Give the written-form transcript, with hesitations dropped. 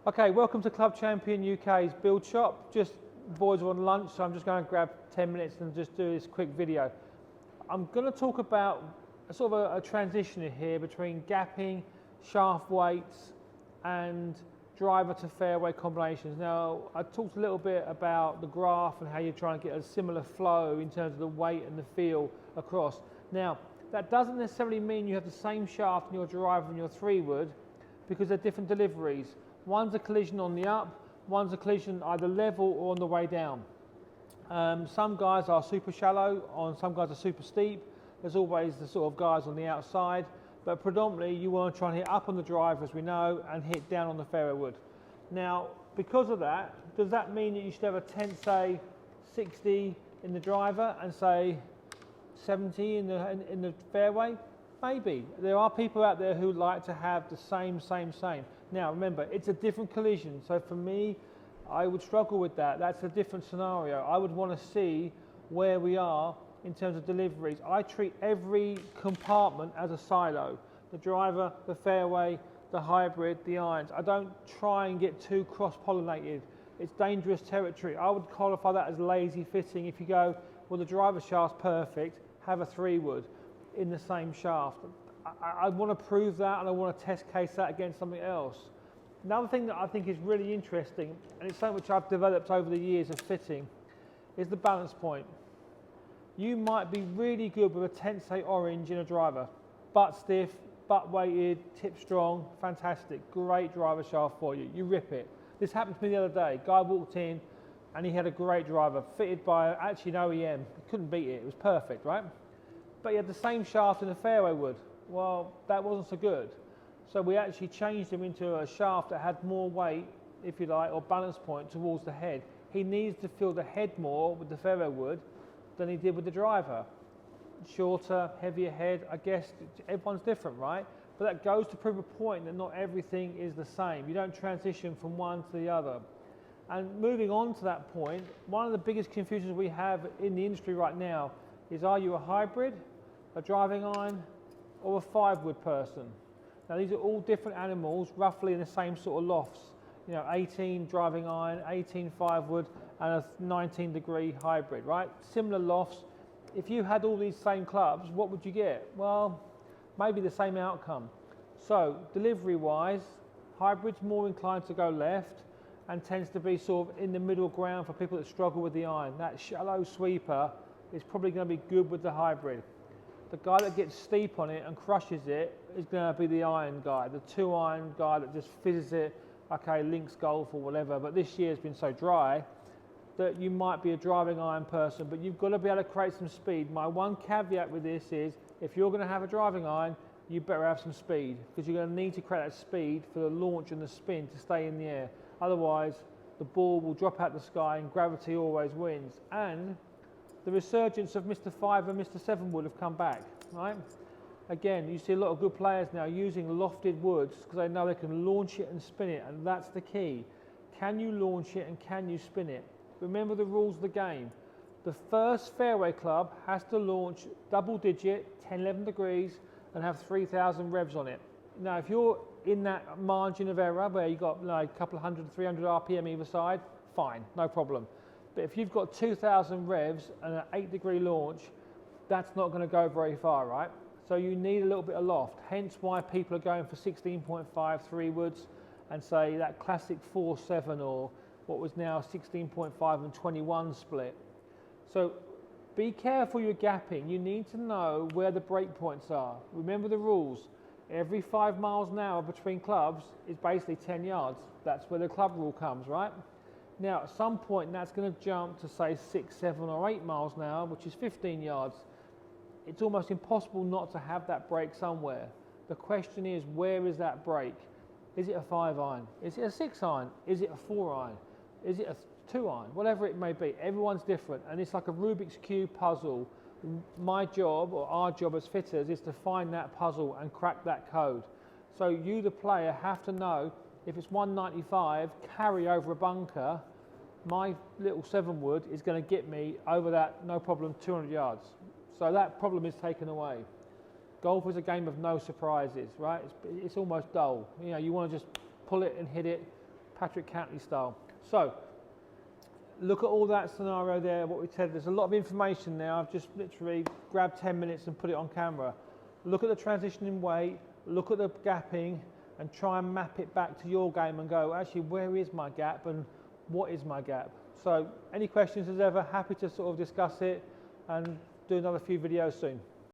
Okay, welcome to Club Champion UK's build shop. Just boys are on lunch, so I'm just going to grab 10 minutes and just do this quick video. I'm going to talk about sort of a transition here between gapping, shaft weights and driver to fairway combinations. Now, I talked a little bit about the graph and how you're trying to get a similar flow in terms of the weight and the feel across. Now, that doesn't necessarily mean you have the same shaft in your driver and your 3-wood, because they're different deliveries. One's a collision on the up, one's a collision either level or on the way down. Some guys are super shallow, some guys are super steep. There's always the sort of guys on the outside, but predominantly you want to try and hit up on the driver, as we know, and hit down on the fairway wood. Now, because of that, does that mean that you should have a 10, say, 60 in the driver and say 70 in the fairway? Maybe. There are people out there who like to have the same. Now remember, it's a different collision, so for me, I would struggle with that. That's a different scenario. I would want to see where we are in terms of deliveries. I treat every compartment as a silo. The driver, the fairway, the hybrid, the irons. I don't try and get too cross-pollinated. It's dangerous territory. I would qualify that as lazy fitting. If you go, well, the driver shaft's perfect, have a 3-wood in the same shaft. I want to prove that, and I want to test case that against something else. Another thing that I think is really interesting, and it's something which I've developed over the years of fitting, is the balance point. You might be really good with a Tensei orange in a driver. Butt stiff, butt weighted, tip strong, fantastic, great driver shaft for you. You rip it. This happened to me the other day. Guy walked in and he had a great driver, fitted by actually an OEM. He couldn't beat it, it was perfect, right? But he had the same shaft in the fairway wood. Well, that wasn't so good. So we actually changed him into a shaft that had more weight, if you like, or balance point towards the head. He needs to feel the head more with the fairway wood than he did with the driver. Shorter, heavier head, I guess everyone's different, right? But that goes to prove a point that not everything is the same. You don't transition from one to the other. And moving on to that point, one of the biggest confusions we have in the industry right now is, are you a hybrid, a driving iron, or a 5-wood person? Now these are all different animals, roughly in the same sort of lofts. You know, 18 driving iron, 18 5-wood, and a 19-degree hybrid, right? Similar lofts. If you had all these same clubs, what would you get? Well, maybe the same outcome. So delivery-wise, hybrid's more inclined to go left and tends to be sort of in the middle ground for people that struggle with the iron. That shallow sweeper is probably going to be good with the hybrid. The guy that gets steep on it and crushes it is going to be the iron guy, the 2-iron guy that just fizzes it, okay, links golf or whatever. But this year's been so dry that you might be a driving iron person, but you've got to be able to create some speed. My one caveat with this is, if you're going to have a driving iron, you better have some speed, because you're going to need to create that speed for the launch and the spin to stay in the air. Otherwise, the ball will drop out the sky and gravity always wins. And the resurgence of Mr. 5 and Mr. 7 wood have come back, right? Again, you see a lot of good players now using lofted woods because they know they can launch it and spin it, and that's the key. Can you launch it and can you spin it? Remember the rules of the game. The first fairway club has to launch double digit, 10, 11 degrees, and have 3,000 revs on it. Now, if you're in that margin of error where you've got like a couple of 100, 300 RPM either side, fine, no problem. But if you've got 2,000 revs and an 8-degree launch, that's not going to go very far, right? So you need a little bit of loft, hence why people are going for 16.5 3-woods and say that classic 4-7 or what was now 16.5 and 21 split. So be careful you're gapping. You need to know where the break points are. Remember the rules. Every 5 miles an hour between clubs is basically 10 yards. That's where the club rule comes, right? Now, at some point, that's going to jump to, say, 6, 7, or 8 miles an hour, which is 15 yards. It's almost impossible not to have that break somewhere. The question is, where is that break? Is it a 5-iron? Is it a 6-iron? Is it a 4-iron? Is it a 2-iron? Whatever it may be. Everyone's different, and it's like a Rubik's Cube puzzle. My job, or our job as fitters, is to find that puzzle and crack that code. So you, the player, have to know, if it's 195, carry over a bunker, my little 7-wood is going to get me over that, no problem, 200 yards. So that problem is taken away. Golf is a game of no surprises, right? It's almost dull. You know, you want to just pull it and hit it, Patrick Cantley style. So, look at all that scenario there, what we said. There's a lot of information there. I've just literally grabbed 10 minutes and put it on camera. Look at the transition in weight, look at the gapping, and try and map it back to your game and go, actually, where is my gap and what is my gap? So, any questions as ever, happy to sort of discuss it and do another few videos soon.